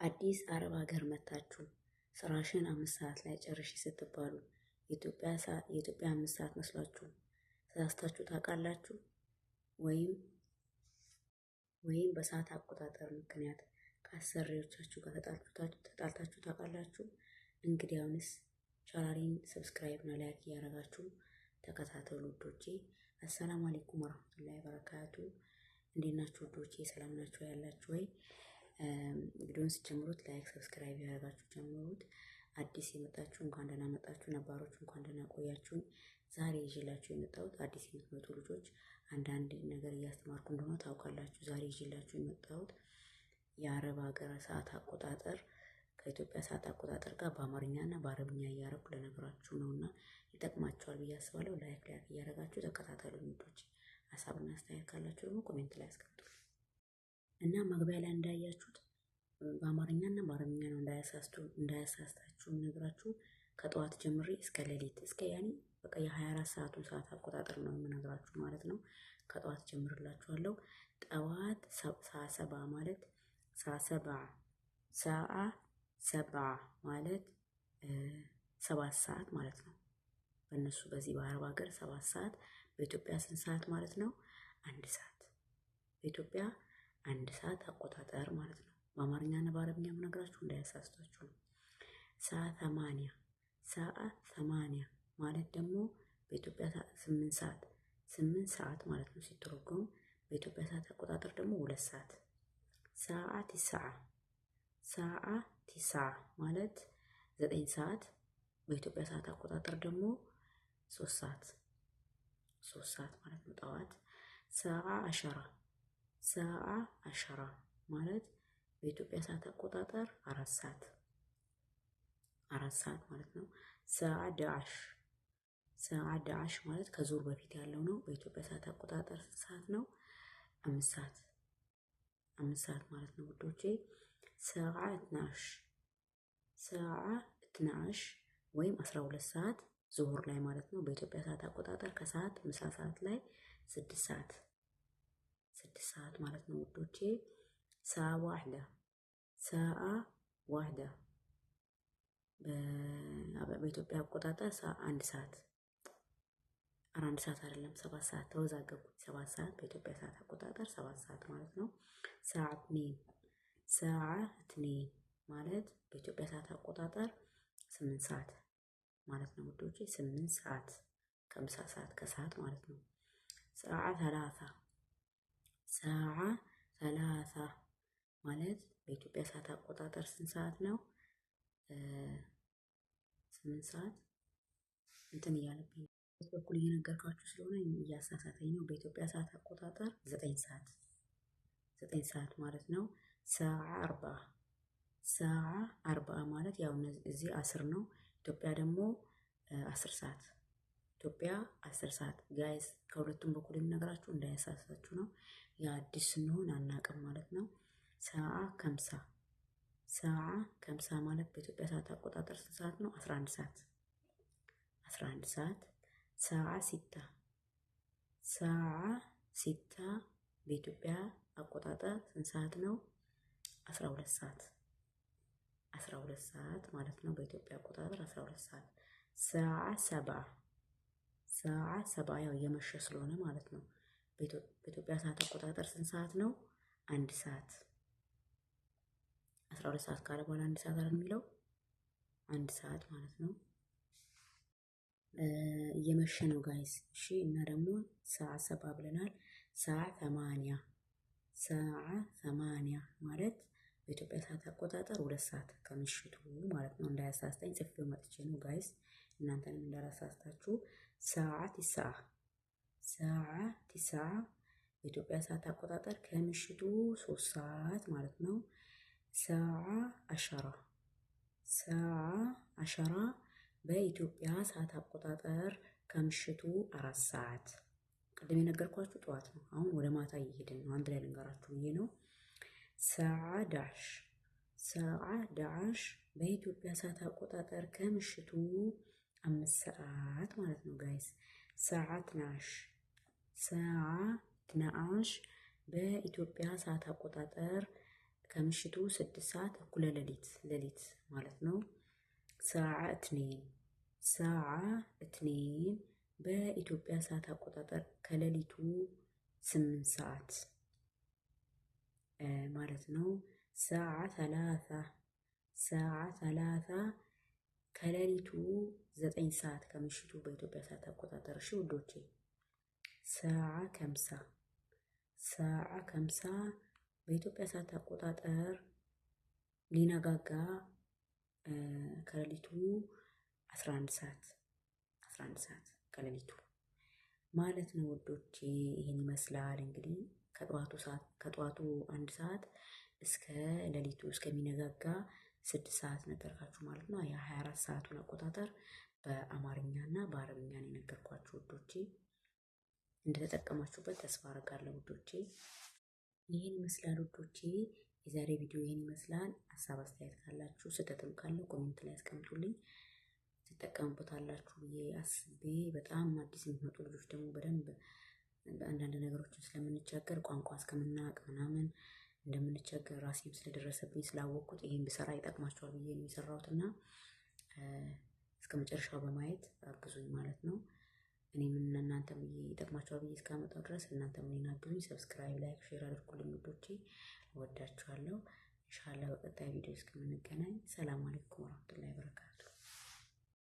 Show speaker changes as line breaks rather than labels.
አዲስ አረብ ሀገር መታችሁ ስራሽን 5 ሰዓት ላይ ጨርሺ ስትባሉ የኢትዮጵያ 5 ሰዓት መስሏችሁ ተሳስታችሁ ታውቃላችሁ? ወይም በሰዓት አቆጣጠር ምክንያት ከአሰሪዎቻችሁ ጋር ተጣልታችሁ ታውቃላችሁ? እንግዲያውንስ ቻናሌን ሰብስክራይብ እና ላይክ እያደረጋችሁ ተከታተሉ ውዶቼ። አሰላሙ አለይኩም ወራህመቱላሂ ወበረካቱ። እንዴት ናችሁ ውዶቼ? ሰላም ናችሁ ያላችሁ ወይ? ቪዲዮውን ሲጀምሩት ላይክ ሰብስክራይብ ያደረጋችሁ ጀምሩት። አዲስ የመጣችሁ እንኳን ደህና መጣችሁ፣ ነባሮች እንኳን ደህና ቆያችሁ። ዛሬ ይዤላችሁ የመጣሁት አዲስ የምትመጡ ልጆች አንዳንድ ነገር እያስተማርኩ እንደሆነ ታውቃላችሁ። ዛሬ ይዤላችሁ የመጣሁት የአረብ ሀገር ሰዓት አቆጣጠር ከኢትዮጵያ ሰዓት አቆጣጠር ጋር በአማርኛና በአረብኛ እያደረኩ ለነገራችሁ ነውና ይጠቅማችኋል ብዬ አስባለሁ። ላይክ እያደረጋችሁ ተከታተሉ ልጆች። ሀሳብና አስተያየት ካላችሁ ደግሞ ኮሜንት ላይ አስቀምጡ። እና መግቢያ ላይ እንዳያችሁት በአማርኛና በአረብኛ ነው እንዳያሳስታችሁ ነግራችሁ። ከጠዋት ጀምሬ እስከ ሌሊት እስከ በቃ የ24 ሰዓቱን ሰዓት አቆጣጠር ነው የምነግራችሁ ማለት ነው። ከጠዋት ጀምርላችኋለሁ። ጠዋት ሰዓት ሰባ ማለት ሰዓ ማለት 7 ሰዓት ማለት ነው። በእነሱ በዚህ በአረብ ሀገር 7 ሰዓት፣ በኢትዮጵያ ስንት ሰዓት ማለት ነው? 1 ሰዓት። በኢትዮጵያ 1 ሰዓት አቆጣጠር ማለት ነው። በአማርኛና በአረብኛ የምነግራችሁ እንዳያሳስታችሁ ነው። ሰዓት 8 ማለት ደግሞ በኢትዮጵያ 8 ሰዓት ማለት ነው ሲተረጎም። በኢትዮጵያ ሰዓት አቆጣጠር ደግሞ 2 ሰዓት። ሰዓ ቲስዓ ማለት 9 ሰዓት። በኢትዮጵያ ሰዓት አቆጣጠር ደግሞ 3 ሰዓት ማለት ነው ጠዋት። ሰዓ አሸራ ማለት በኢትዮጵያ ሰዓት አቆጣጠር 4 ሰዓት ማለት ነው። ሰዓ ዳዓሽ ማለት ከዙር በፊት ያለው ነው። በኢትዮጵያ ሰዓት አቆጣጠር ስንት ሰዓት ነው? 5 ሰዓት ማለት ነው ውዶቼ። ሰዓ እትናሽ ወይም 12 ሰዓት ዙሁር ላይ ማለት ነው። በኢትዮጵያ ሰዓት አቆጣጠር ከሰዓት ምሳ ሰዓት ላይ 6 ሰዓት ማለት ነው ውዶቼ። ሰዓ ዋሕዳ በኢትዮጵያ አቆጣጠር 1 ሰዓት 1 ሰዓት አይደለም 7 ሰዓት ተወዛገብኩ። 7 ሰዓት በኢትዮጵያ ሰዓት አቆጣጠር 7 ሰዓት ማለት ነው። ሰዓ እትኔን ማለት በኢትዮጵያ ሰዓት አቆጣጠር 8 ሰዓት ማለት ነው ውዶቼ። 8 ሰዓት ከምሳ ሰዓት ከሰዓት ማለት ነው። ሰዓ ሰላሳ ማለት በኢትዮጵያ ሰዓት አቆጣጠር ስንት ሰዓት ነው? 8 ሰዓት እንትን እያለብኝ በኩል እየነገርኳችሁ ስለሆነ እያሳሳተኝ ነው። በኢትዮጵያ ሰዓት አቆጣጠር 9 ሰዓት ማለት ነው። ሰዓ አርባ ማለት ያው እዚህ 10 ነው። ኢትዮጵያ ደግሞ 10 ሰዓት። ኢትዮጵያ 10 ሰዓት ጋይስ፣ ከሁለቱም በኩል የምነግራችሁ እንዳያሳሳችሁ ነው። የአዲስ ስንሆን አናቅም ማለት ነው። ሰዓ ከምሳ ማለት በኢትዮጵያ ሰዓት አቆጣጠር ስንት ሰዓት ነው? 11 ሰዓት። ሰዓ ሲታ በኢትዮጵያ አቆጣጠር ስንት ሰዓት ነው? 12 ሰዓት ማለት ነው። በኢትዮጵያ አቆጣጠር 12 ሰዓት። ሰዓ ሰባ ያው እየመሸ ስለሆነ ማለት ነው። በኢትዮጵያ ሰዓት አቆጣጠር ስንት ሰዓት ነው? 1 ሰዓት። 12 ሰዓት ካለ በኋላ 1 ሰዓት አይደል የሚለው? 1 ሰዓት ማለት ነው። እየመሸ ነው ጋይስ። እሺ። እና ደግሞ ሰዓ ሰባ ብለናል። ሰዓ 8 ማለት በኢትዮጵያ ሰዓት አቆጣጠር 2 ሰዓት ከምሽቱ ማለት ነው። እንዳያሳስተኝ ጽፌው መጥቼ ነው ጋይስ፣ እናንተንም እንዳላሳስታችሁ። ሰዓ ቲስዓ በኢትዮጵያ ሰዓት አቆጣጠር ከምሽቱ 3 ሰዓት ማለት ነው። ሰዓ አሸራ በኢትዮጵያ ሰዓት አቆጣጠር ከምሽቱ 4 ሰዓት። ቅድም የነገርኳችሁ ጠዋት ነው። አሁን ወደ ማታ እየሄድን ነው። አንድ ላይ ልንገራችሁ ብዬ ነው። ሰዓ ዳዓሽ በኢትዮጵያ ሰዓት አቆጣጠር ከምሽቱ 5 ሰዓት ማለት ነው ጋይስ። ሰዓ ትናሽ በኢትዮጵያ ሰዓት አቆጣጠር ከምሽቱ 6 ሰዓት እኩለ ሌሊት ማለት ነው። ሰዓ እትኔን በኢትዮጵያ ሰዓት አቆጣጠር ከሌሊቱ 8 ሰዓት ማለት ነው። ሰዓ ሰላሳ ከሌሊቱ 9 ሰዓት ከምሽቱ በኢትዮጵያ ሰዓት አቆጣጠር። እሺ ውዶቼ ሰዓ ከምሳ በኢትዮጵያ ሰዓት አቆጣጠር ሊነጋጋ ከሌሊቱ 11 ሰዓት ከሌሊቱ ማለት ነው ውዶቼ። ይሄን ይመስላል እንግዲህ ከጠዋቱ 1 ሰዓት እስከ ሌሊቱ እስከሚነጋጋ 6 ሰዓት ነገርኳችሁ ማለት ነው። የ24 ሰዓቱን አቆጣጠር በአማርኛና በአረብኛ ነው የነገርኳችሁ ውዶቼ። እንደተጠቀማችሁበት ተስፋ አደርጋለሁ ውዶቼ። ይሄን ይመስላል ውዶቼ። የዛሬ ቪዲዮ ይሄን ይመስላል። ሀሳብ አስተያየት ካላችሁ ስህተትም ካለው ኮሜንት ላይ አስቀምጡልኝ። ትጠቀሙበታላችሁ ብዬ አስቤ በጣም አዲስ የሚመጡ ልጆች ደግሞ በደንብ አንዳንድ ነገሮችን ስለምንቸገር ቋንቋ እስከምናውቅ ምናምን እንደምንቸገር ራሴም ስለደረሰብኝ ስላወቅኩት ይሄን ብሰራ ይጠቅማቸዋል ብዬ ነው የሰራሁት እና እስከ መጨረሻው በማየት አግዙኝ ማለት ነው። እኔም እናንተም ይጠቅማቸዋል ብዬ እስካመጣው ድረስ እናንተም እኔን አግዙኝ። ሰብስክራይብ፣ ላይክ፣ ሼር አድርጉልኝ ውዶቼ። እወዳችኋለሁ። ኢንሻአላህ በቀጣይ ቪዲዮ እስከምንገናኝ ሰላም አለይኩም ወራህመቱላሂ ወበረካቱ።